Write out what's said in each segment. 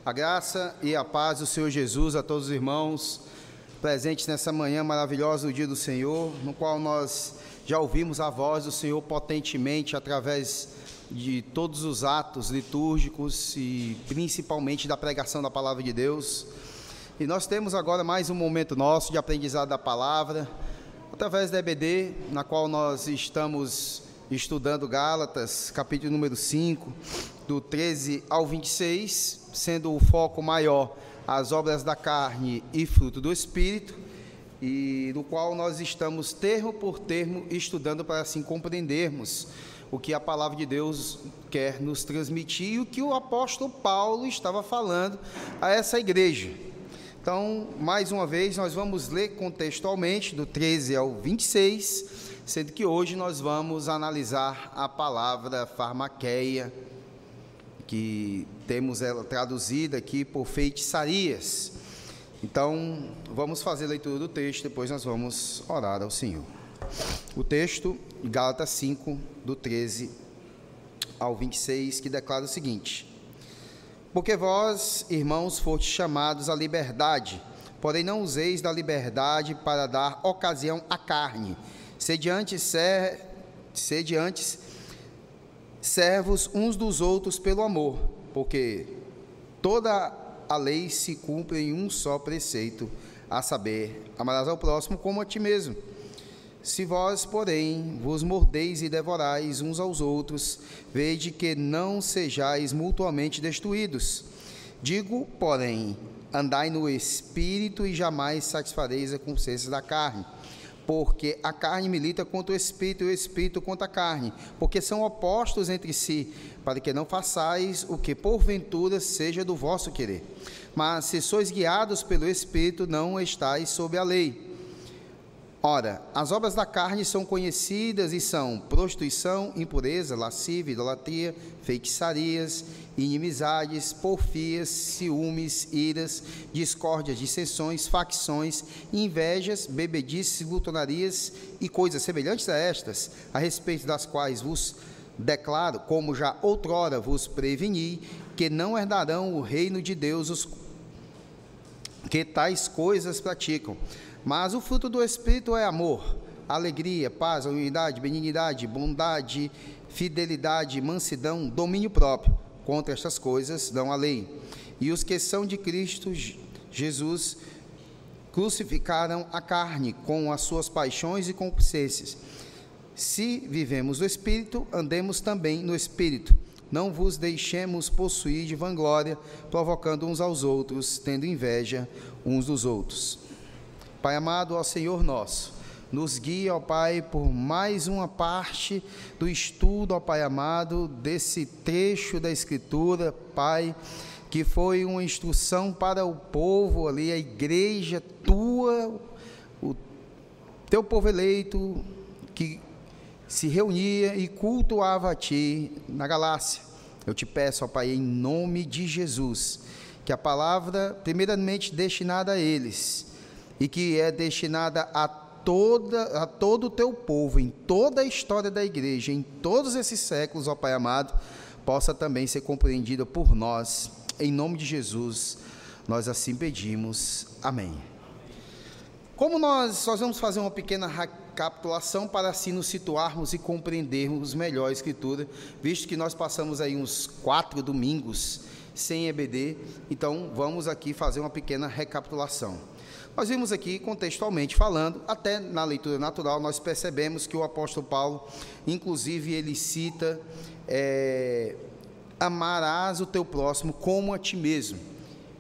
A graça e a paz do Senhor Jesus a todos os irmãos presentes nessa manhã maravilhosa do dia do Senhor, no qual nós já ouvimos a voz do Senhor potentemente através de todos os atos litúrgicos e principalmente da pregação da palavra de Deus. E nós temos agora mais um momento nosso de aprendizado da palavra, através da EBD, na qual nós estamos estudando Gálatas, capítulo número 5, do 13 ao 26, sendo o foco maior as obras da carne e fruto do Espírito, e no qual nós estamos termo por termo estudando para assim compreendermos o que a palavra de Deus quer nos transmitir e o que o apóstolo Paulo estava falando a essa igreja. Então, mais uma vez, nós vamos ler contextualmente do 13 ao 26, sendo que hoje nós vamos analisar a palavra farmaqueia, que temos ela traduzida aqui por feitiçarias. Então, vamos fazer a leitura do texto, depois nós vamos orar ao Senhor. O texto, Gálatas 5, do 13 ao 26, que declara o seguinte: porque vós, irmãos, fostes chamados à liberdade, porém não useis da liberdade para dar ocasião à carne. Sede antes servos uns dos outros pelo amor, porque toda a lei se cumpre em um só preceito, a saber, amarás ao próximo como a ti mesmo. Se vós, porém, vos mordeis e devorais uns aos outros, vede que não sejais mutuamente destruídos. Digo, porém, andai no Espírito e jamais satisfareis a consciência da carne, porque a carne milita contra o Espírito e o Espírito contra a carne, porque são opostos entre si, para que não façais o que porventura seja do vosso querer. Mas se sois guiados pelo Espírito, não estáis sob a lei. Ora, as obras da carne são conhecidas e são prostituição, impureza, lascívia, idolatria, feitiçarias, inimizades, porfias, ciúmes, iras, discórdias, dissensões, facções, invejas, bebedices, glutonarias e coisas semelhantes a estas, a respeito das quais vos declaro, como já outrora vos preveni, que não herdarão o reino de Deus os que tais coisas praticam. Mas o fruto do Espírito é amor, alegria, paz, unidade, benignidade, bondade, fidelidade, mansidão, domínio próprio. Contra estas coisas não há lei. E os que são de Cristo Jesus crucificaram a carne com as suas paixões e concupiscências. Se vivemos no Espírito, andemos também no Espírito. Não vos deixemos possuir de vanglória, provocando uns aos outros, tendo inveja uns dos outros. Pai amado, ó Senhor nosso, nos guia, ó Pai, por mais uma parte do estudo, ó Pai amado, desse trecho da Escritura, Pai, que foi uma instrução para o povo ali, a igreja tua, o teu povo eleito, que se reunia e cultuava a Ti na Galácia. Eu te peço, ó Pai, em nome de Jesus, que a palavra, primeiramente destinada a eles, e que é destinada a todo o teu povo, em toda a história da igreja, em todos esses séculos, ó Pai amado, possa também ser compreendida por nós, em nome de Jesus, nós assim pedimos, amém. Como nós vamos fazer uma pequena recapitulação para assim nos situarmos e compreendermos melhor a Escritura, visto que nós passamos aí uns 4 domingos sem EBD, então vamos aqui fazer uma pequena recapitulação. Nós vimos aqui, contextualmente falando, até na leitura natural, nós percebemos que o apóstolo Paulo, inclusive, ele cita, amarás o teu próximo como a ti mesmo.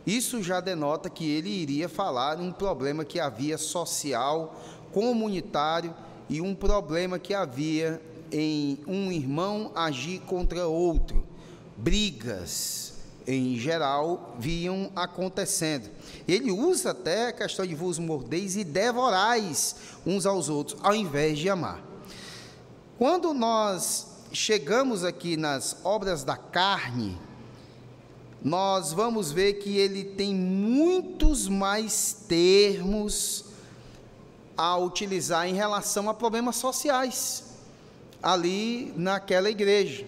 Isso já denota que ele iria falar um problema que havia social, comunitário, e um problema que havia em um irmão agir contra outro, brigas, em geral, vinham acontecendo. Ele usa até a questão de vos mordeis e devorais uns aos outros, ao invés de amar. Quando nós chegamos aqui nas obras da carne, nós vamos ver que ele tem muitos mais termos a utilizar em relação a problemas sociais, ali naquela igreja.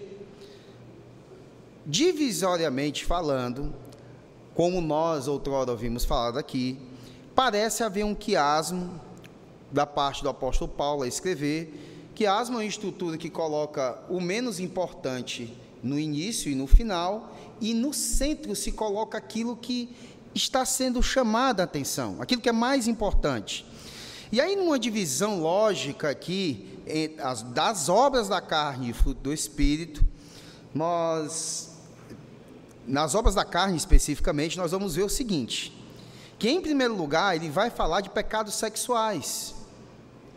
Divisoriamente falando, como nós outrora ouvimos falar daqui, parece haver um quiasmo da parte do apóstolo Paulo a escrever. Quiasmo é uma estrutura que coloca o menos importante no início e no final, e no centro se coloca aquilo que está sendo chamada a atenção, aquilo que é mais importante. E aí, numa divisão lógica aqui, das obras da carne e fruto do Espírito, nas obras da carne especificamente, nós vamos ver o seguinte, que em primeiro lugar, ele vai falar de pecados sexuais,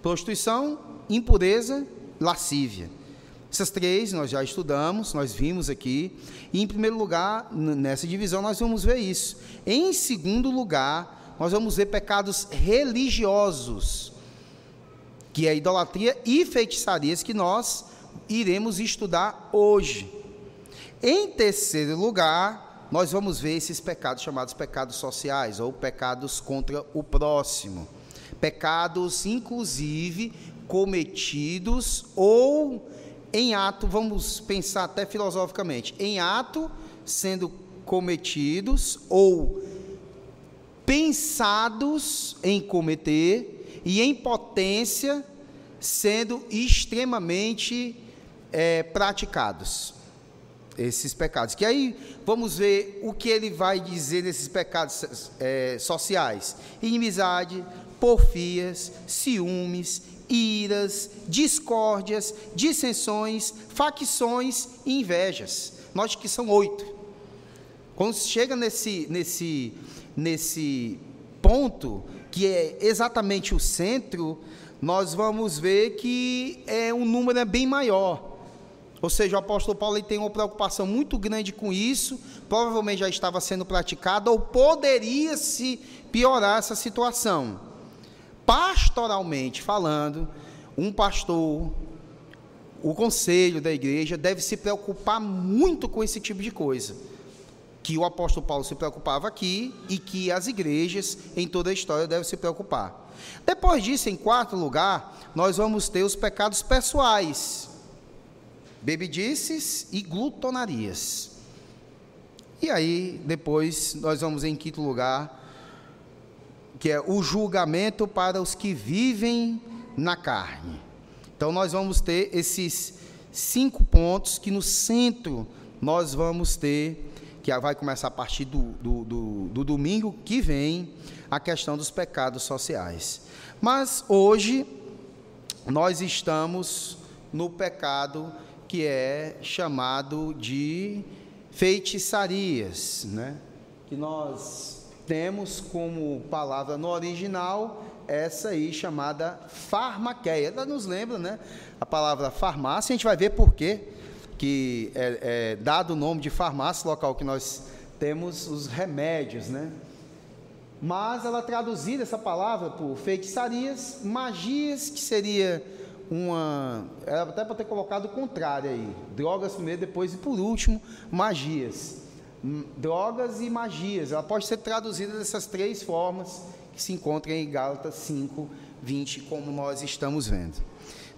prostituição, impureza, lascívia. Essas três nós já estudamos, nós vimos aqui, e em primeiro lugar, nessa divisão, nós vamos ver isso. Em segundo lugar, nós vamos ver pecados religiosos, que é a idolatria e feitiçarias, que nós iremos estudar hoje. Em terceiro lugar, nós vamos ver esses pecados chamados pecados sociais, ou pecados contra o próximo. Pecados, inclusive, cometidos ou em ato, vamos pensar até filosoficamente, em ato sendo cometidos ou pensados em cometer e em potência sendo extremamente praticados, esses pecados. Que aí vamos ver o que ele vai dizer desses pecados sociais: inimizade, porfias, ciúmes, iras, discórdias, dissensões, facções e invejas. Note que são 8. Quando chega nesse ponto, que é exatamente o centro, nós vamos ver que um número bem maior. Ou seja, o apóstolo Paulo ele tem uma preocupação muito grande com isso, provavelmente já estava sendo praticado, ou poderia se piorar essa situação. Pastoralmente falando, um pastor, o conselho da igreja deve se preocupar muito com esse tipo de coisa, que o apóstolo Paulo se preocupava aqui e que as igrejas em toda a história devem se preocupar. Depois disso, em quarto lugar, nós vamos ter os pecados pessoais, bebedices e glutonarias. E aí, depois, nós vamos em quinto lugar, que é o julgamento para os que vivem na carne. Então, nós vamos ter esses 5 pontos que no centro nós vamos ter, que vai começar a partir do domingo que vem, a questão dos pecados sociais. Mas hoje nós estamos no pecado que é chamado de feitiçarias, né? Que nós temos como palavra no original essa aí chamada farmaqueia. Ela nos lembra, né? A palavra farmácia, a gente vai ver por quê que é dado o nome de farmácia, local que nós temos os remédios, né? Mas ela traduzida essa palavra por feitiçarias, magias, que seria era até para ter colocado o contrário aí, drogas primeiro, depois e por último, magias. Drogas e magias, ela pode ser traduzida dessas 3 formas que se encontram em Gálatas 5:20, como nós estamos vendo.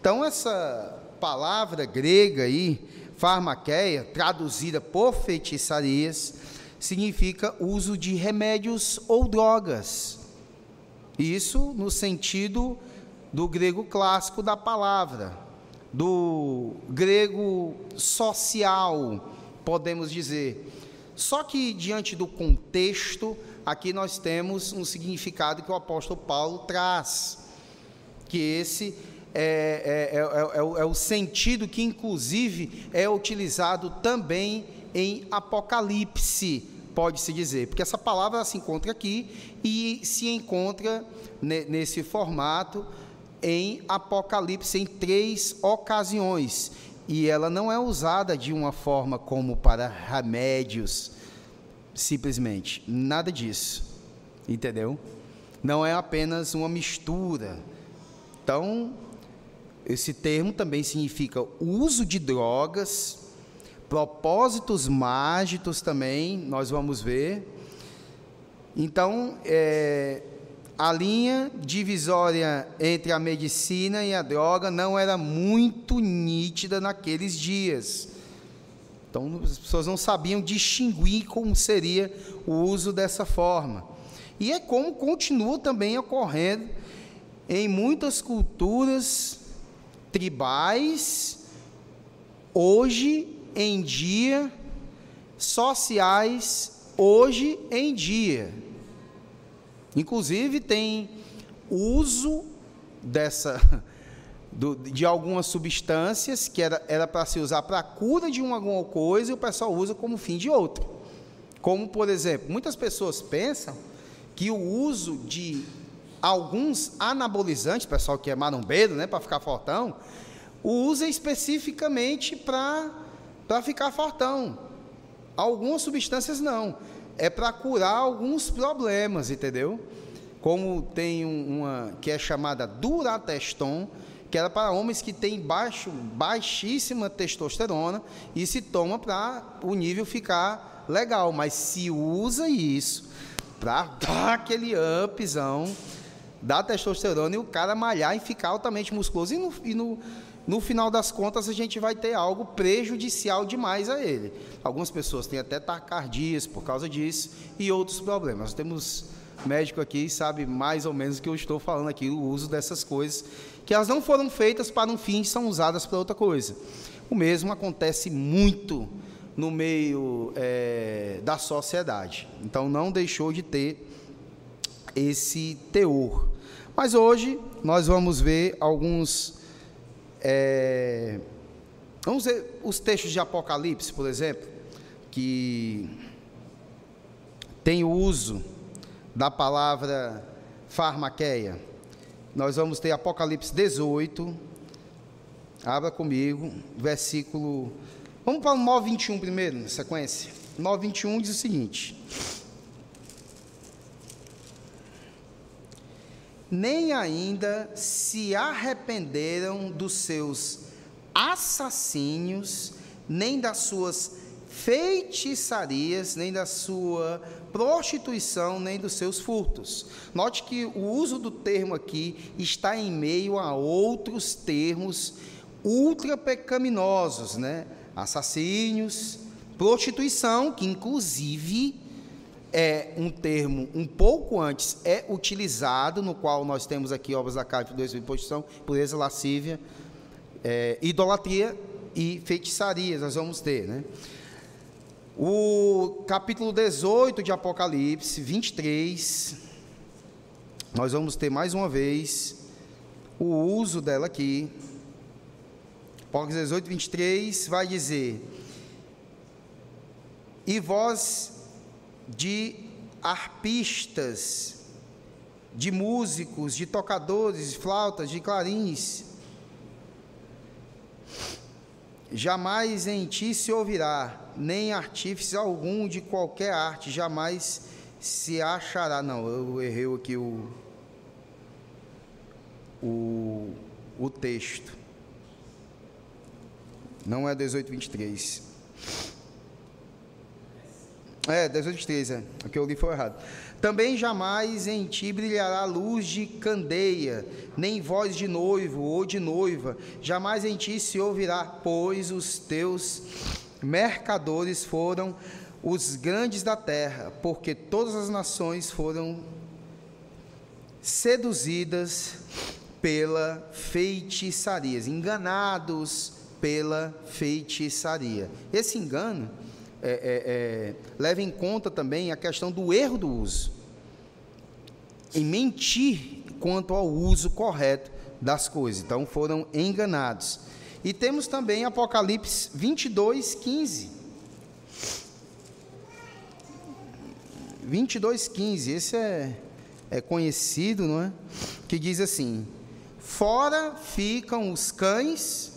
Então, essa palavra grega aí, farmaqueia, traduzida por feitiçarias, significa uso de remédios ou drogas. Isso no sentido do grego clássico da palavra, do grego social, podemos dizer. Só que, diante do contexto, aqui nós temos um significado que o apóstolo Paulo traz, que esse é o sentido que, inclusive, é utilizado também em Apocalipse, pode-se dizer, porque essa palavra se encontra aqui e se encontra nesse formato em Apocalipse em 3 ocasiões, e ela não é usada de uma forma como para remédios, simplesmente, nada disso, entendeu? Não é apenas uma mistura. Então, esse termo também significa uso de drogas, propósitos mágicos também, nós vamos ver. Então, a linha divisória entre a medicina e a droga não era muito nítida naqueles dias. Então, as pessoas não sabiam distinguir como seria o uso dessa forma. E é como continua também ocorrendo em muitas culturas tribais, hoje em dia, sociais, hoje em dia. Inclusive, tem uso de algumas substâncias que era para se usar para a cura de alguma coisa, e o pessoal usa como fim de outra. Como, por exemplo, muitas pessoas pensam que o uso de alguns anabolizantes, pessoal que é marombeiro, né, para ficar fortão, usa especificamente para ficar fortão. Algumas substâncias não, é para curar alguns problemas, entendeu? Como tem uma que é chamada Durateston, que era para homens que têm baixíssima testosterona, e se toma para o nível ficar legal, mas se usa isso para dar aquele upzão da testosterona e o cara malhar e ficar altamente musculoso, e no final das contas a gente vai ter algo prejudicial demais a ele. Algumas pessoas têm até taquicardias por causa disso e outros problemas. Nós temos médico aqui, sabe mais ou menos o que eu estou falando aqui, o uso dessas coisas, que elas não foram feitas para um fim, são usadas para outra coisa. O mesmo acontece muito no meio da sociedade. Então, não deixou de ter esse teor. Mas hoje, nós vamos ver alguns... vamos ver os textos de Apocalipse, por exemplo, que tem o uso da palavra farmaqueia. Nós vamos ter Apocalipse 18, abra comigo, versículo... Vamos para o 9:21 primeiro, na sequência. 9:21 diz o seguinte: nem ainda se arrependeram dos seus assassínios, nem das suas feitiçarias, nem da sua prostituição, nem dos seus furtos. Note que o uso do termo aqui está em meio a outros termos ultra pecaminosos, né? Assassínios, prostituição, que inclusive é um termo um pouco antes, é utilizado, no qual nós temos aqui obras da carne, prostituição, pureza, lascívia, idolatria e feitiçarias, nós vamos ter, né? O capítulo 18 de Apocalipse, 23, nós vamos ter mais uma vez o uso dela aqui. Apocalipse 18, 23, vai dizer: e vós de arpistas, de músicos, de tocadores, de flautas, de clarins, jamais em ti se ouvirá, nem artífice algum de qualquer arte, jamais se achará. Não, eu errei aqui o texto. Não é 18, 23. 18, 23, o que eu li foi errado. Também jamais em ti brilhará luz de candeia, nem voz de noivo ou de noiva, jamais em ti se ouvirá, pois os teus mercadores foram os grandes da terra, porque todas as nações foram seduzidas pela feitiçaria, enganados pela feitiçaria. Esse engano leva em conta também a questão do erro do uso, em mentir quanto ao uso correto das coisas. Então, foram enganados. E temos também Apocalipse 22, 15. 22, 15, esse é conhecido, não é? Que diz assim: fora ficam os cães,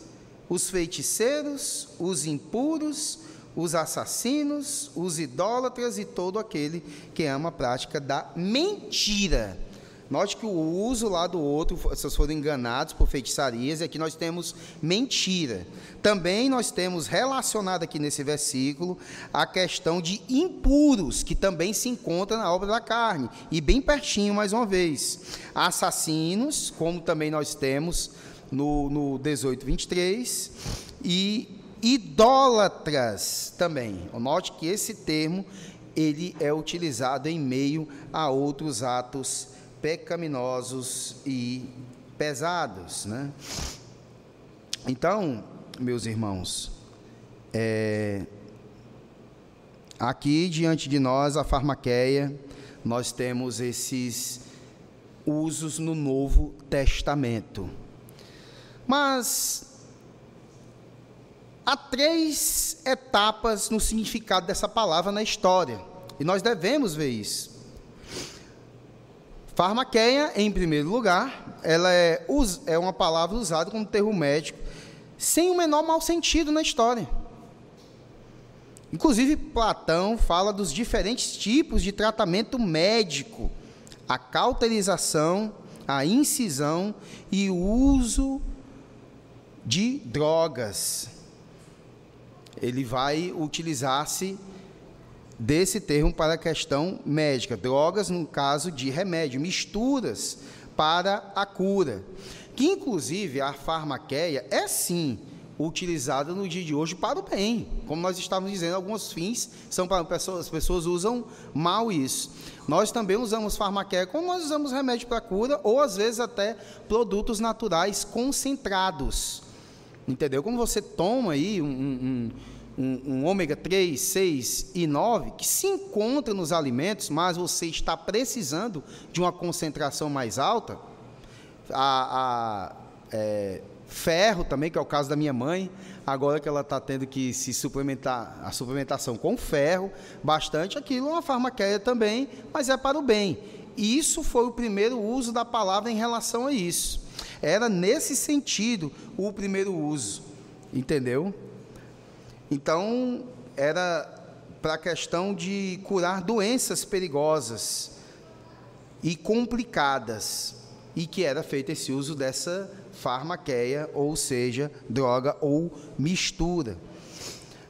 os feiticeiros, os impuros, os assassinos, os idólatras e todo aquele que ama a prática da mentira. Note que o uso lá do outro, vocês foram enganados por feitiçarias, e aqui nós temos mentira. Também nós temos relacionado aqui nesse versículo a questão de impuros, que também se encontra na obra da carne, e bem pertinho mais uma vez. Assassinos, como também nós temos no 18, 23, e idólatras também. Note que esse termo, ele é utilizado em meio a outros atos pecaminosos e pesados, né? Então, meus irmãos, aqui diante de nós, a farmaqueia, nós temos esses usos no Novo Testamento. Mas há 3 etapas no significado dessa palavra na história, e nós devemos ver isso. Farmaqueia, em primeiro lugar, ela é uma palavra usada como termo médico, sem o menor mau sentido na história. Inclusive, Platão fala dos diferentes tipos de tratamento médico: a cauterização, a incisão e o uso de drogas. Ele vai utilizar-se desse termo para a questão médica. Drogas, no caso de remédio, misturas para a cura. Que, inclusive, a farmaqueia é, sim, utilizada no dia de hoje para o bem. Como nós estávamos dizendo, alguns fins são para as pessoas usam mal isso. Nós também usamos farmaqueia como nós usamos remédio para cura, ou às vezes até produtos naturais concentrados. Entendeu? Como você toma aí um ômega 3, 6 e 9, que se encontra nos alimentos, mas você está precisando de uma concentração mais alta, ferro também, que é o caso da minha mãe, agora que ela está tendo que se suplementar, a suplementação com ferro, bastante, aquilo é uma farmaqueia também, mas é para o bem. E isso foi o primeiro uso da palavra em relação a isso. Era nesse sentido o primeiro uso, entendeu? Então, era para a questão de curar doenças perigosas e complicadas, e que era feito esse uso dessa farmaqueia, ou seja, droga ou mistura.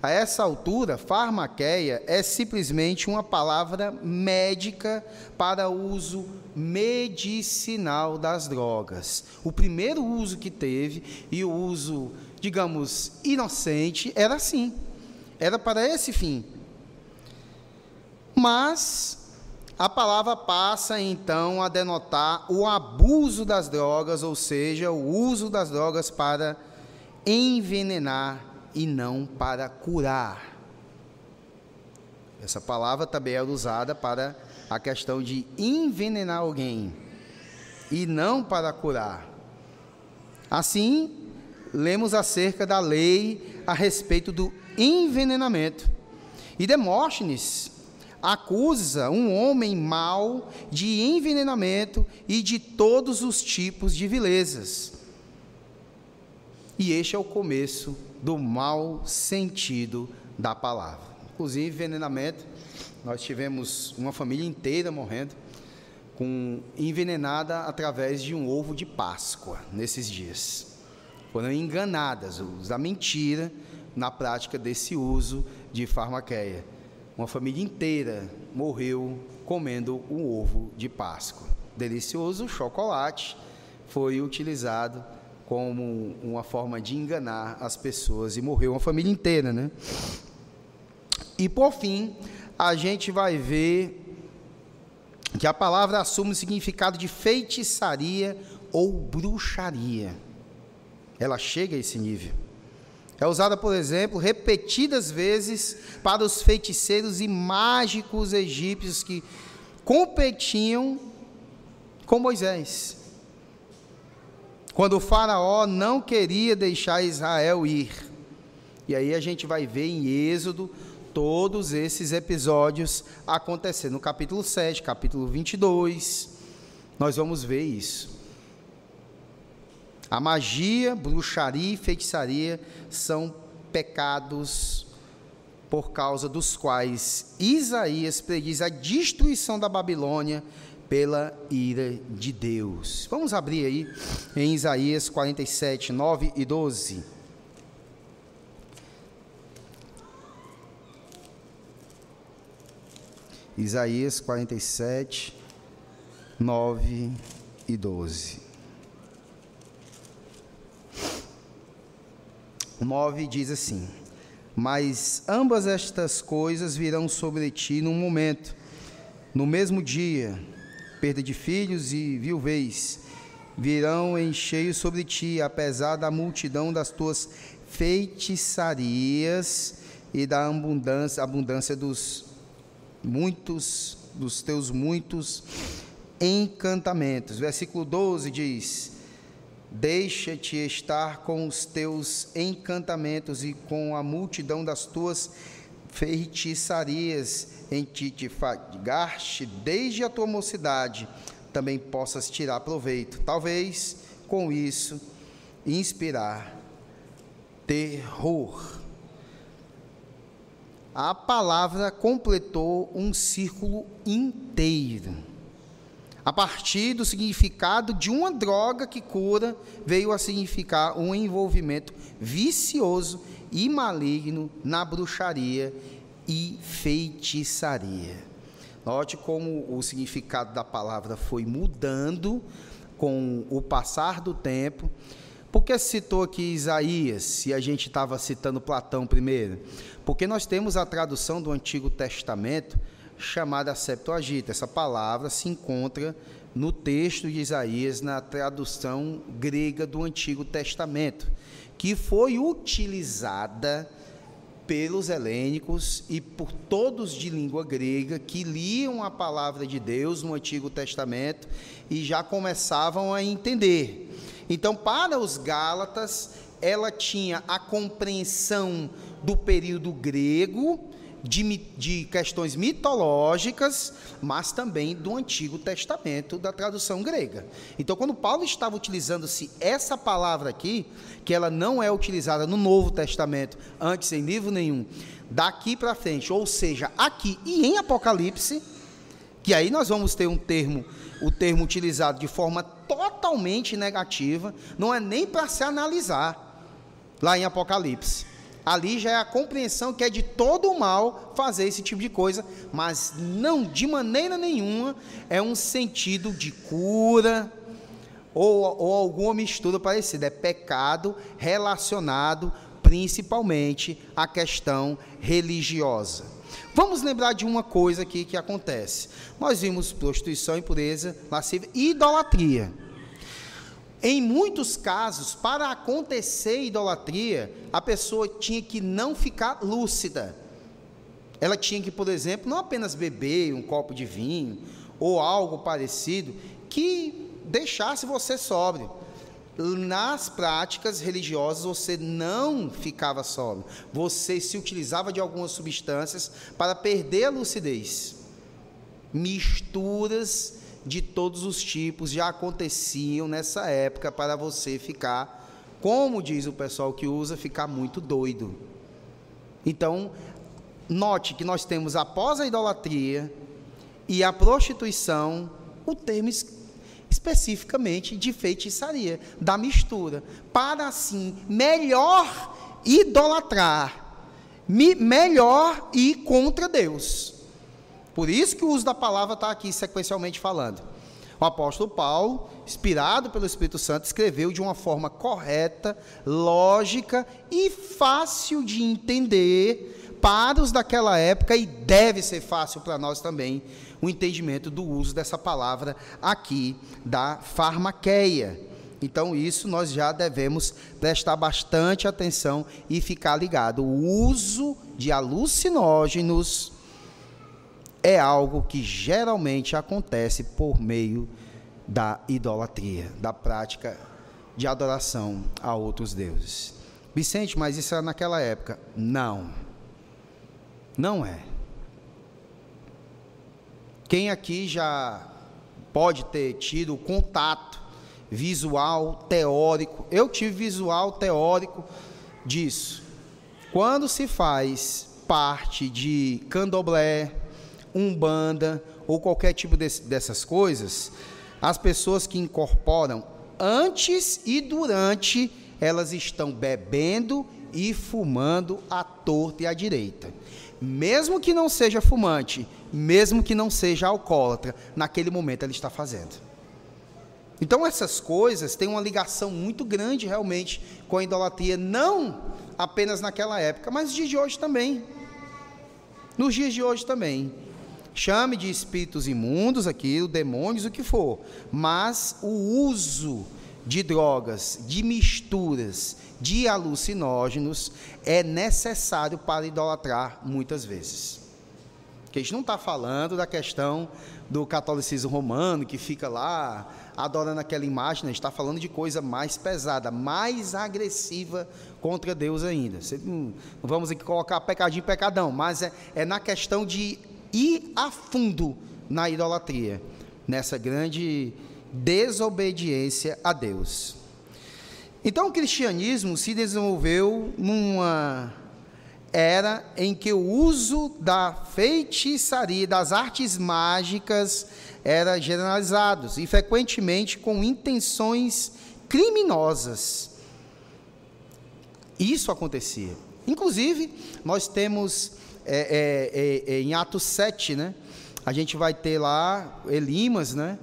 A essa altura, farmaqueia é simplesmente uma palavra médica para uso medicinal das drogas. O primeiro uso que teve, e o uso, digamos, inocente, era assim, era para esse fim. Mas a palavra passa, então, a denotar o abuso das drogas, ou seja, o uso das drogas para envenenar e não para curar. Essa palavra também é usada para a questão de envenenar alguém e não para curar. Assim, lemos acerca da lei a respeito do envenenamento. E Demóstenes acusa um homem mau de envenenamento e de todos os tipos de vilezas. E este é o começo do mau sentido da palavra. Inclusive, envenenamento, nós tivemos uma família inteira morrendo, envenenada através de um ovo de Páscoa, nesses dias. Foram enganadas, da mentira, na prática desse uso de farmaqueia. Uma família inteira morreu comendo um ovo de Páscoa. Delicioso chocolate foi utilizado como uma forma de enganar as pessoas, e morreu uma família inteira, né? E por fim, a gente vai ver que a palavra assume o significado de feitiçaria ou bruxaria. Ela chega a esse nível. É usada, por exemplo, repetidas vezes para os feiticeiros e mágicos egípcios que competiam com Moisés, quando o faraó não queria deixar Israel ir. E aí a gente vai ver em Êxodo todos esses episódios acontecendo. No capítulo 7, capítulo 22, nós vamos ver isso. A magia, bruxaria e feitiçaria são pecados por causa dos quais Isaías prediz a destruição da Babilônia pela ira de Deus. Vamos abrir aí em Isaías 47, 9 e 12. Isaías 47, 9 e 12. O 9 diz assim: Mas ambas estas coisas virão sobre ti num momento, no mesmo dia, perda de filhos e viuvez, virão em cheio sobre ti, apesar da multidão das tuas feitiçarias e da abundância dos teus muitos encantamentos. Versículo 12 diz: deixa-te estar com os teus encantamentos e com a multidão das tuas feitiçarias, em ti te fadigaste desde a tua mocidade, também possas tirar proveito, talvez com isso inspirar terror. A palavra completou um círculo inteiro. A partir do significado de uma droga que cura, veio a significar um envolvimento vicioso e maligno na bruxaria e feitiçaria. Note como o significado da palavra foi mudando com o passar do tempo. Por que citou aqui Isaías, se a gente estava citando Platão primeiro? Porque nós temos a tradução do Antigo Testamento chamada Septuaginta. Essa palavra se encontra no texto de Isaías, na tradução grega do Antigo Testamento, que foi utilizada pelos helênicos e por todos de língua grega que liam a palavra de Deus no Antigo Testamento e já começavam a entender. Então, para os Gálatas, ela tinha a compreensão do período grego, de questões mitológicas, mas também do Antigo Testamento, da tradução grega. Então, quando Paulo estava utilizando-se essa palavra aqui, que ela não é utilizada no Novo Testamento, antes em livro nenhum, daqui para frente, ou seja, aqui e em Apocalipse, que aí nós vamos ter o termo utilizado de forma totalmente negativa, não é nem para se analisar, lá em Apocalipse. Ali já é a compreensão que é de todo o mal fazer esse tipo de coisa, mas não, de maneira nenhuma, é um sentido de cura ou alguma mistura parecida. É pecado relacionado principalmente à questão religiosa. Vamos lembrar de uma coisa aqui que acontece. Nós vimos prostituição, impureza, lascívia e idolatria. Em muitos casos, para acontecer idolatria, a pessoa tinha que não ficar lúcida. Ela tinha que, por exemplo, não apenas beber um copo de vinho ou algo parecido que deixasse você sóbrio. Nas práticas religiosas, você não ficava sóbrio. Você se utilizava de algumas substâncias para perder a lucidez. Misturas de todos os tipos já aconteciam nessa época para você ficar, como diz o pessoal que usa, ficar muito doido. Então, note que nós temos, após a idolatria e a prostituição, o termo especificamente de feitiçaria, da mistura, para assim, melhor idolatrar, melhor ir contra Deus. Por isso que o uso da palavra está aqui sequencialmente falando. O apóstolo Paulo, inspirado pelo Espírito Santo, escreveu de uma forma correta, lógica e fácil de entender para os daquela época, e deve ser fácil para nós também, o entendimento do uso dessa palavra aqui, da farmaqueia. Então, isso nós já devemos prestar bastante atenção e ficar ligado. O uso de alucinógenos é algo que geralmente acontece por meio da idolatria, da prática de adoração a outros deuses. Vicente, mas isso era naquela época? Não. Não é. Quem aqui já pode ter tido contato visual, teórico? Eu tive visual, teórico disso. Quando se faz parte de candomblé, umbanda ou qualquer tipo dessas coisas, as pessoas que incorporam antes e durante, elas estão bebendo e fumando à torta e à direita. Mesmo que não seja fumante, mesmo que não seja alcoólatra, naquele momento ela está fazendo. Então essas coisas têm uma ligação muito grande realmente com a idolatria, não apenas naquela época, mas nos dias de hoje também. Nos dias de hoje também. Chame de espíritos imundos aquilo, demônios, o que for, mas o uso de drogas, de misturas, de alucinógenos é necessário para idolatrar muitas vezes. Porque a gente não está falando da questão do catolicismo romano, que fica lá adorando aquela imagem, a gente está falando de coisa mais pesada, mais agressiva contra Deus ainda. Não vamos aqui colocar pecadinho, pecadão, mas é na questão de ir a fundo na idolatria, nessa grande desobediência a Deus. Então o cristianismo se desenvolveu numa era em que o uso da feitiçaria, das artes mágicas, era generalizado e frequentemente com intenções criminosas. Isso acontecia. Inclusive, nós temos em Atos 7, né, a gente vai ter lá Elimas, né,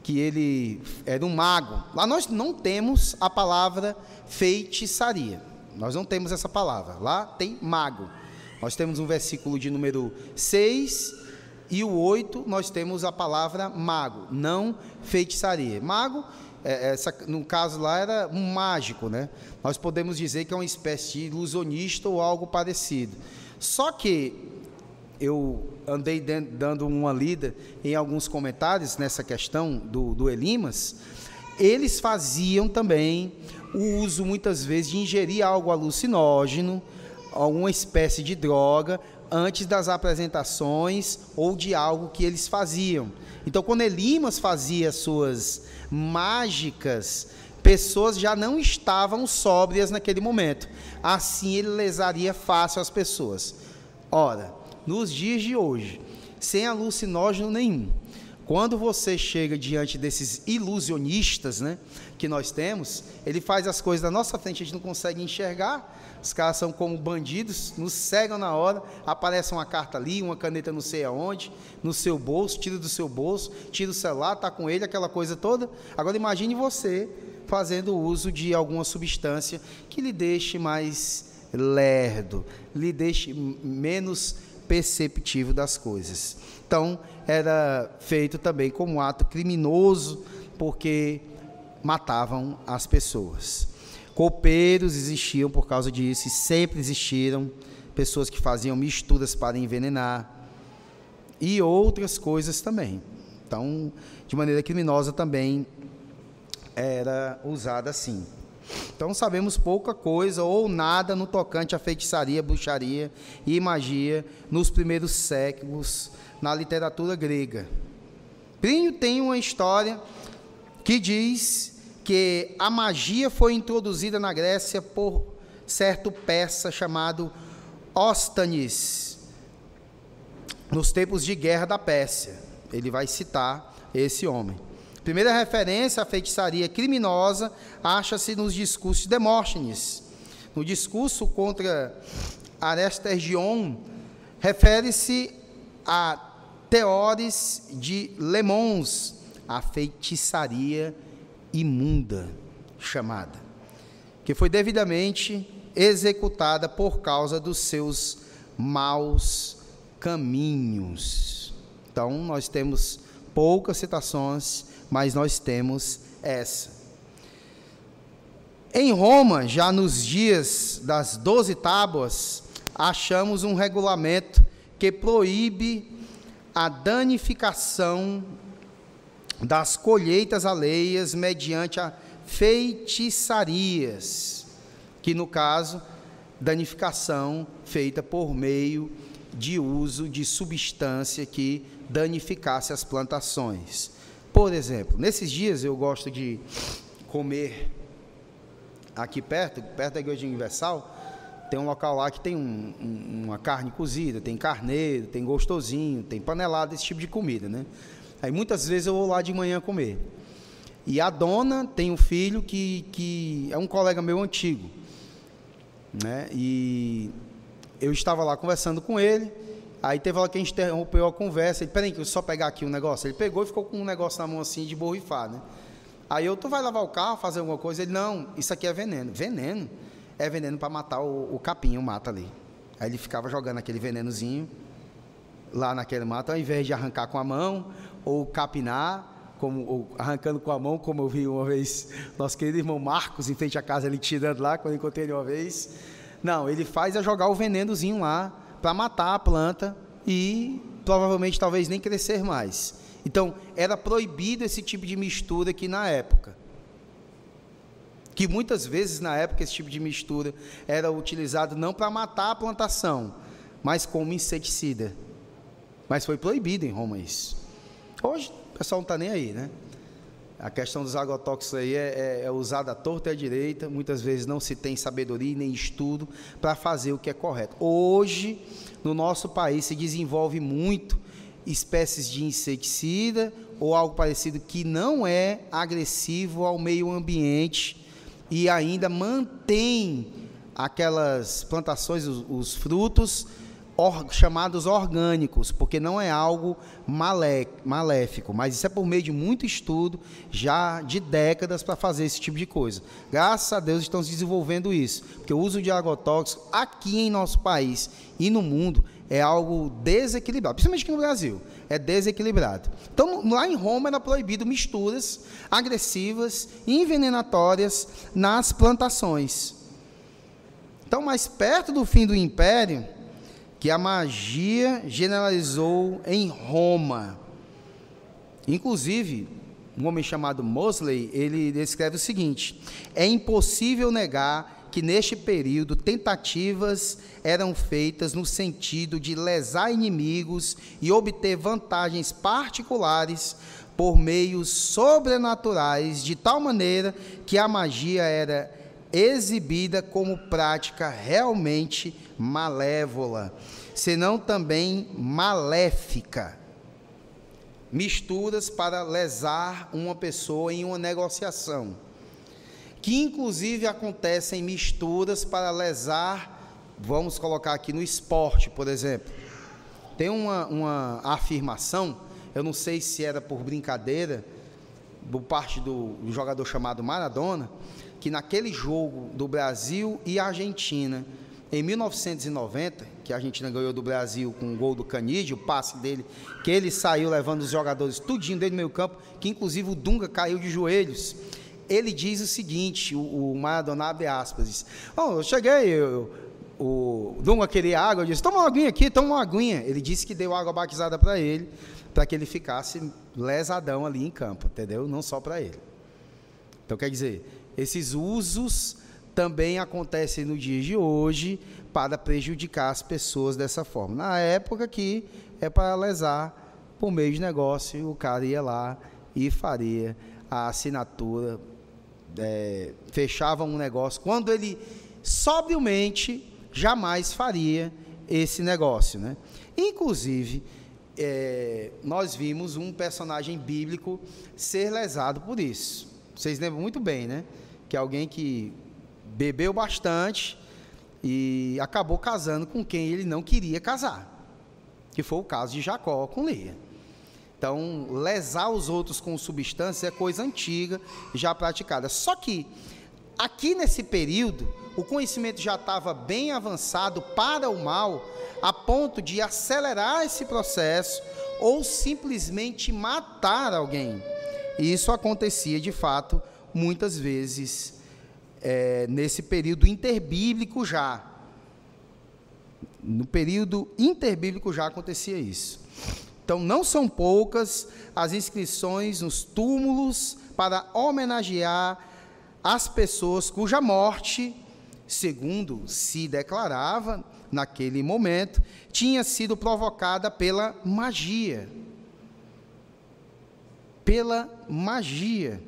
que ele era um mago. Lá nós não temos a palavra feitiçaria. Nós não temos essa palavra. Lá tem mago. Nós temos um versículo de número 6 e o 8, nós temos a palavra mago, não feitiçaria. Mago, no caso lá, era um mágico, né? Nós podemos dizer que é uma espécie de ilusionista ou algo parecido. Só que eu andei dando uma lida em alguns comentários nessa questão do Elimas. Eles faziam também o uso, muitas vezes, de ingerir algo alucinógeno, alguma espécie de droga, antes das apresentações ou de algo que eles faziam. Então, quando Elimas fazia suas mágicas, pessoas já não estavam sóbrias naquele momento. Assim, ele lesaria fácil as pessoas. Ora, nos dias de hoje, sem alucinógeno nenhum, quando você chega diante desses ilusionistas, né, que nós temos, ele faz as coisas na nossa frente, a gente não consegue enxergar, os caras são como bandidos, nos cegam na hora, aparece uma carta ali, uma caneta não sei aonde, no seu bolso, tira do seu bolso, tira o celular, está com ele, aquela coisa toda. Agora imagine você fazendo uso de alguma substância que lhe deixe mais lerdo, lhe deixe menos perceptivo das coisas. Então, era feito também como um ato criminoso, porque matavam as pessoas. Copeiros existiam por causa disso, e sempre existiram pessoas que faziam misturas para envenenar, e outras coisas também. Então, de maneira criminosa também era usada assim. Então, sabemos pouca coisa ou nada no tocante à feitiçaria, bruxaria e magia nos primeiros séculos na literatura grega. Plínio tem uma história que diz que a magia foi introduzida na Grécia por certo persa chamado Óstanes, nos tempos de guerra da Pérsia. Ele vai citar esse homem. Primeira referência à feitiçaria criminosa acha-se nos discursos de Demóstenes. No discurso contra Aresтерgion, refere-se a Teores de Lemons, a feitiçaria imunda chamada, que foi devidamente executada por causa dos seus maus caminhos. Então, nós temos poucas citações, mas nós temos essa. Em Roma, já nos dias das 12 tábuas, achamos um regulamento que proíbe a danificação das colheitas alheias mediante a feitiçarias, que no caso, danificação feita por meio de uso de substância que danificasse as plantações. Por exemplo, nesses dias eu gosto de comer aqui perto da Igreja Universal, tem um local lá que tem uma carne cozida, tem carneiro, tem gostosinho, tem panelada, esse tipo de comida, né? Aí muitas vezes eu vou lá de manhã comer. E a dona tem um filho que é um colega meu antigo, né? E eu estava lá conversando com ele, aí teve hora que a gente interrompeu a conversa, ele, peraí, que eu só pegar aqui um negócio. Ele pegou e ficou com um negócio na mão assim, de borrifar, né? Aí tu vai lavar o carro, fazer alguma coisa? Ele, não, isso aqui é veneno. Veneno? é veneno para matar o capim, o mato ali. Aí ele ficava jogando aquele venenozinho lá naquele mato, ao invés de arrancar com a mão, ou capinar, ou arrancando com a mão, como eu vi uma vez nosso querido irmão Marcos, em frente à casa, ele tirando lá, quando eu encontrei ele uma vez. Não, ele faz jogar o venenozinho lá, para matar a planta, e provavelmente talvez nem crescer mais. Então, era proibido esse tipo de mistura aqui na época. Que muitas vezes na época esse tipo de mistura era utilizado não para matar a plantação, mas como inseticida. Mas foi proibido em Roma isso. Hoje o pessoal não está nem aí, né? A questão dos agrotóxicos aí é usada à torta e à direita, muitas vezes não se tem sabedoria nem estudo para fazer o que é correto. Hoje, no nosso país, se desenvolve muito espécies de inseticida ou algo parecido que não é agressivo ao meio ambiente, e ainda mantém aquelas plantações, os frutos chamados orgânicos, porque não é algo maléfico, mas isso é por meio de muito estudo, já de décadas, para fazer esse tipo de coisa. Graças a Deus estão se desenvolvendo isso, porque o uso de agrotóxicos aqui em nosso país e no mundo é algo desequilibrado, principalmente aqui no Brasil, é desequilibrado. Então, lá em Roma era proibido misturas agressivas e envenenatórias nas plantações. Então, mais perto do fim do Império, que a magia generalizou em Roma. Inclusive, um homem chamado Mosley, ele descreve o seguinte: é impossível negar que neste período tentativas eram feitas no sentido de lesar inimigos e obter vantagens particulares por meios sobrenaturais, de tal maneira que a magia era exibida como prática realmente malévola, senão também maléfica. Misturas para lesar uma pessoa em uma negociação, que inclusive acontecem misturas para lesar, vamos colocar aqui no esporte, por exemplo. Tem uma afirmação, eu não sei se era por brincadeira, por parte do jogador chamado Maradona, que naquele jogo do Brasil e Argentina, em 1990, que a Argentina ganhou do Brasil com o gol do Canídio, o passe dele, que ele saiu levando os jogadores tudinho dentro do meio campo, que inclusive o Dunga caiu de joelhos. Ele diz o seguinte, o Maradona abre aspas, diz: eu cheguei, o Dunga queria água, eu disse: toma uma aguinha aqui, toma uma aguinha. Ele disse que deu água batizada para ele, para que ele ficasse lesadão ali em campo, entendeu? Não só para ele. Então, quer dizer, esses usos também acontecem no dia de hoje para prejudicar as pessoas dessa forma. Na época que é para lesar por meio de negócio, o cara ia lá e faria a assinatura, fechava um negócio, quando ele sobriamente jamais faria esse negócio, né? Inclusive, nós vimos um personagem bíblico ser lesado por isso. Vocês lembram muito bem, né? Que alguém que bebeu bastante e acabou casando com quem ele não queria casar, que foi o caso de Jacó com Lia. Então, lesar os outros com substância é coisa antiga, já praticada. Só que, aqui nesse período, o conhecimento já estava bem avançado para o mal, a ponto de acelerar esse processo ou simplesmente matar alguém. E isso acontecia, de fato, muitas vezes, nesse período interbíblico já. No período interbíblico já acontecia isso. Então, não são poucas as inscrições nos túmulos para homenagear as pessoas cuja morte, segundo se declarava naquele momento, tinha sido provocada pela magia. Pela magia.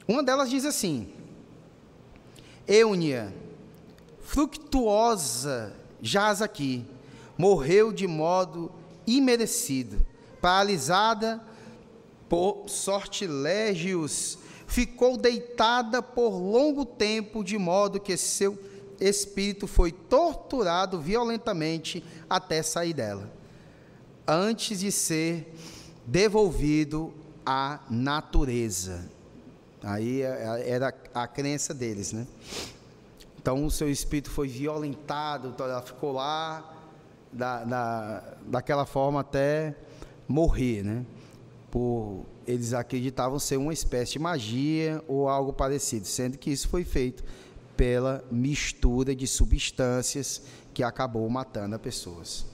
Uma delas diz assim: Eúnia, fructuosa, jaz aqui, morreu de modo imerecido, paralisada por sortilégios, ficou deitada por longo tempo, de modo que seu espírito foi torturado violentamente até sair dela, antes de ser devolvido à natureza. Aí era a crença deles, né? Então o seu espírito foi violentado, então ela ficou lá daquela forma até morrer, né? Eles acreditavam ser uma espécie de magia ou algo parecido, sendo que isso foi feito pela mistura de substâncias que acabou matando as pessoas.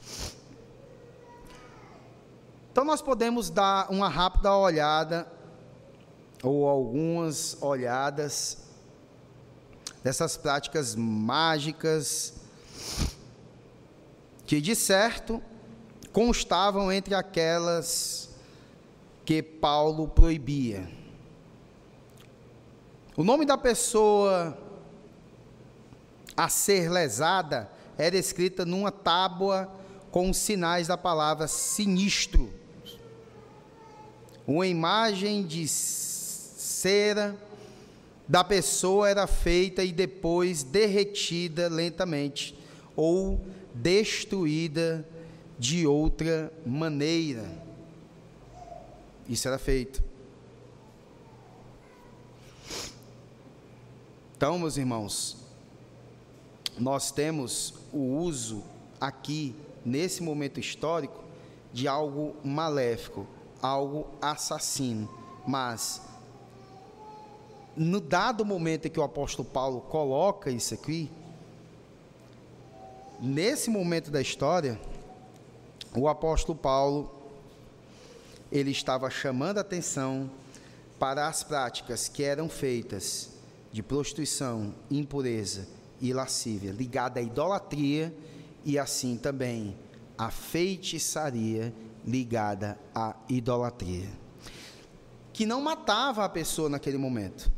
Então nós podemos dar uma rápida olhada, ou algumas olhadas, dessas práticas mágicas, que de certo constavam entre aquelas que Paulo proibia. O nome da pessoa a ser lesada era escrita numa tábua com os sinais da palavra sinistro. Uma imagem de cera da pessoa era feita e depois derretida lentamente ou destruída de outra maneira. Isso era feito. Então, meus irmãos, nós temos o uso aqui, nesse momento histórico, de algo maléfico, algo assassino, mas no dado momento em que o apóstolo Paulo coloca isso aqui, nesse momento da história, o apóstolo Paulo, ele estava chamando a atenção para as práticas que eram feitas de prostituição, impureza e lascívia, ligada à idolatria, e assim também a feitiçaria ligada à idolatria, que não matava a pessoa naquele momento,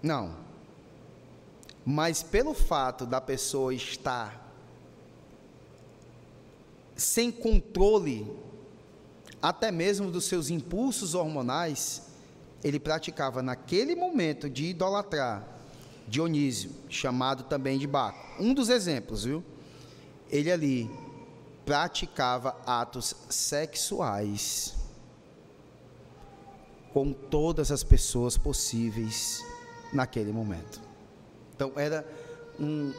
não, mas pelo fato da pessoa estar sem controle, até mesmo dos seus impulsos hormonais, ele praticava naquele momento de idolatrar Dionísio, chamado também de Baco, um dos exemplos, viu? Ele ali praticava atos sexuais com todas as pessoas possíveis naquele momento. Então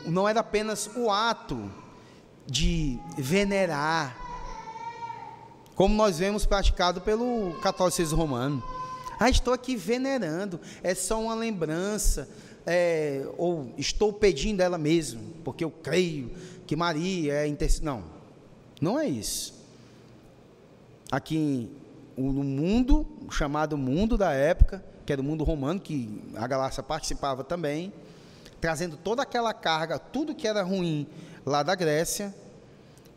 não era apenas o ato de venerar, como nós vemos praticado pelo catolicismo romano. Estou aqui venerando, é só uma lembrança, ou estou pedindo ela mesmo, porque eu creio que Maria é intercessora. Não é isso. Aqui no mundo, chamado mundo da época, que era o mundo romano, que a Galácia participava também, trazendo toda aquela carga, tudo que era ruim lá da Grécia,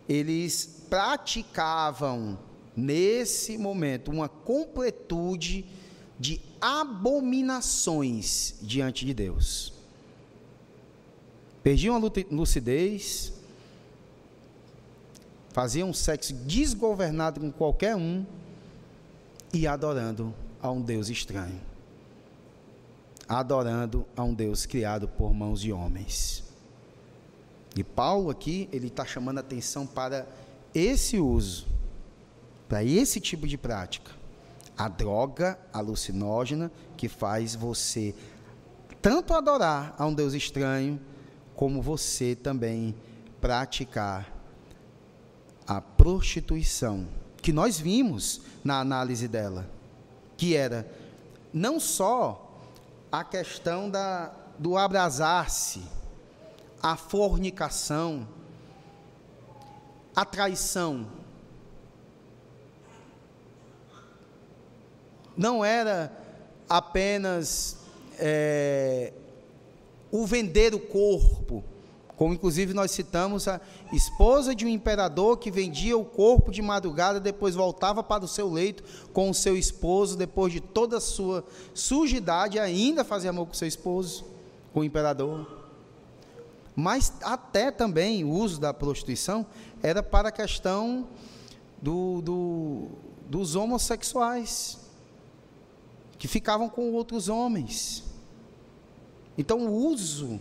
eles praticavam nesse momento uma completude de abominações diante de Deus. Perdiam a lucidez, faziam sexo desgovernado com qualquer um e adorando a um Deus estranho, adorando a um Deus criado por mãos de homens. E Paulo aqui, ele está chamando a atenção para esse uso, para esse tipo de prática. A droga alucinógena que faz você tanto adorar a um Deus estranho, como você também praticar a prostituição, que nós vimos na análise dela, que era não só a questão do abrasar-se, a fornicação, a traição. Não era apenas o vender o corpo, como inclusive nós citamos a esposa de um imperador que vendia o corpo de madrugada, depois voltava para o seu leito com o seu esposo, depois de toda a sua sujidade, ainda fazia amor com o seu esposo, com o imperador. Mas até também o uso da prostituição era para a questão dos homossexuais, que ficavam com outros homens. Então o uso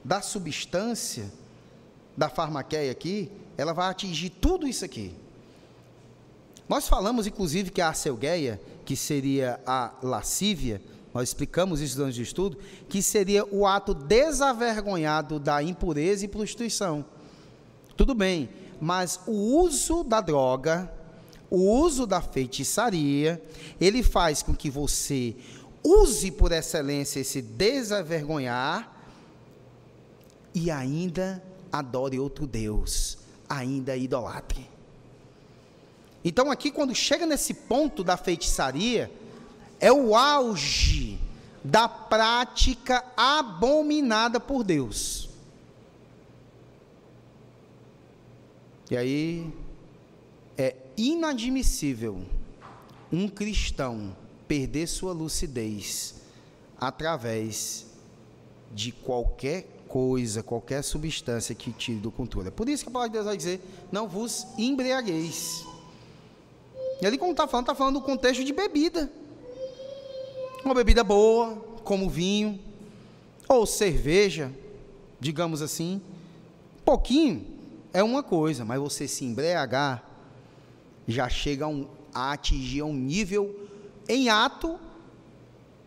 da substância, da farmaqueia aqui, ela vai atingir tudo isso aqui. Nós falamos inclusive que a acelgueia, que seria a lascívia, nós explicamos isso durante o estudo, que seria o ato desavergonhado da impureza e prostituição. Tudo bem, mas o uso da droga, o uso da feitiçaria, ele faz com que você use por excelência esse desavergonhar e ainda adore outro Deus, ainda idolatre. Então aqui, quando chega nesse ponto da feitiçaria, é o auge da prática abominada por Deus. E aí é inadmissível um cristão perder sua lucidez através de qualquer coisa, qualquer substância que tire do controle. É por isso que a palavra de Deus vai dizer, não vos embriagueis. E ali, como está falando do contexto de bebida. Uma bebida boa, como vinho, ou cerveja, digamos assim. Pouquinho é uma coisa, mas você se embriagar, já chega a atingir um nível, em ato,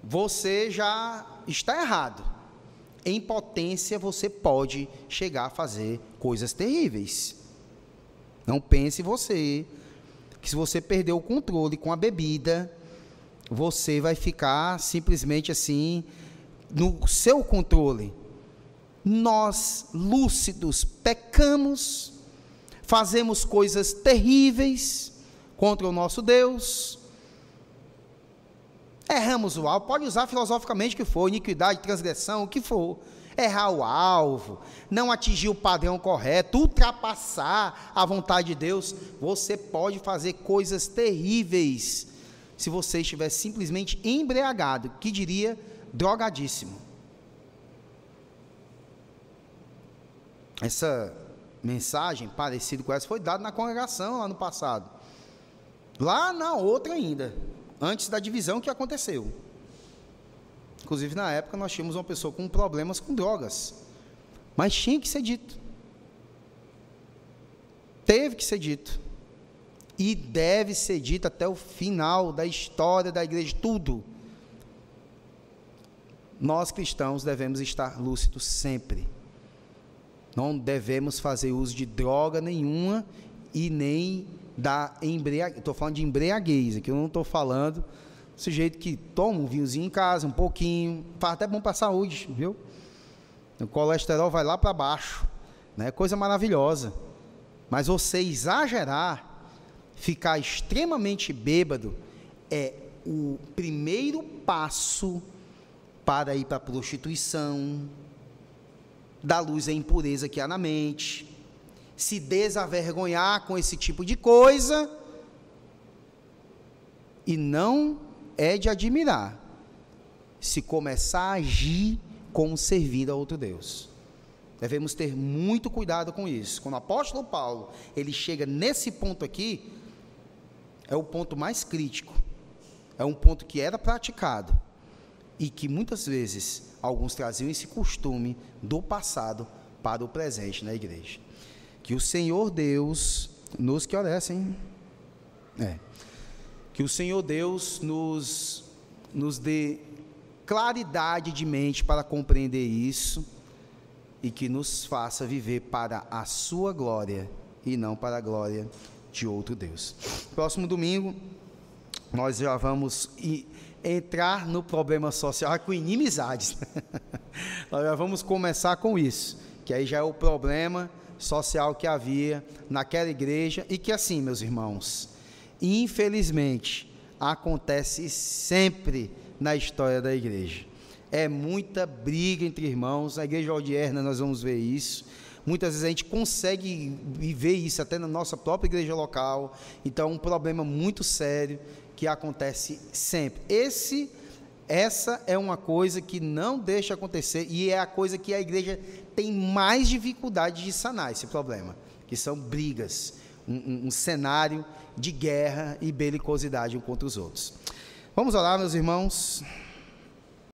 você já está errado. Em potência, você pode chegar a fazer coisas terríveis. Não pense você, que se você perder o controle com a bebida, você vai ficar simplesmente assim, no seu controle. Nós, lúcidos, pecamos, fazemos coisas terríveis contra o nosso Deus, erramos o alvo, pode usar filosoficamente o que for, iniquidade, transgressão, o que for, errar o alvo, não atingir o padrão correto, ultrapassar a vontade de Deus, você pode fazer coisas terríveis, se você estiver simplesmente embriagado, que diria, drogadíssimo. Essa mensagem, parecida com essa, foi dada na congregação lá no passado, lá na outra ainda, antes da divisão que aconteceu. Inclusive, na época, nós tínhamos uma pessoa com problemas com drogas, mas tinha que ser dito, teve que ser dito, e deve ser dito até o final da história da igreja, tudo. Nós cristãos devemos estar lúcidos sempre, não devemos fazer uso de droga nenhuma, e nem da embriaguez. Estou falando de embriaguez, aqui eu não estou falando desse jeito que toma um vinhozinho em casa, um pouquinho, faz até bom para a saúde, viu? O colesterol vai lá para baixo, né? Coisa maravilhosa. Mas você exagerar, ficar extremamente bêbado, é o primeiro passo para ir para a prostituição, dar luz à impureza que há na mente, se desavergonhar com esse tipo de coisa, e não é de admirar se começar a agir como servindo a outro Deus. Devemos ter muito cuidado com isso. Quando o apóstolo Paulo, ele chega nesse ponto aqui, é o ponto mais crítico, é um ponto que era praticado, e que muitas vezes, alguns traziam esse costume do passado para o presente na igreja. Que o Senhor Deus nos que orecem, que o Senhor Deus nos dê claridade de mente para compreender isso, e que nos faça viver para a sua glória e não para a glória de outro Deus. Próximo domingo nós já vamos entrar no problema social com inimizades. Nós já vamos começar com isso, que aí já é o problema social que havia naquela igreja, e que assim, meus irmãos, infelizmente acontece sempre na história da igreja. É muita briga entre irmãos. Na igreja odierna nós vamos ver isso. Muitas vezes a gente consegue ver isso até na nossa própria igreja local. Então, um problema muito sério que acontece sempre. Essa é uma coisa que não deixa acontecer, e é a coisa que a igreja tem mais dificuldade de sanar, esse problema, que são brigas, um cenário de guerra e belicosidade um contra os outros. Vamos orar, meus irmãos.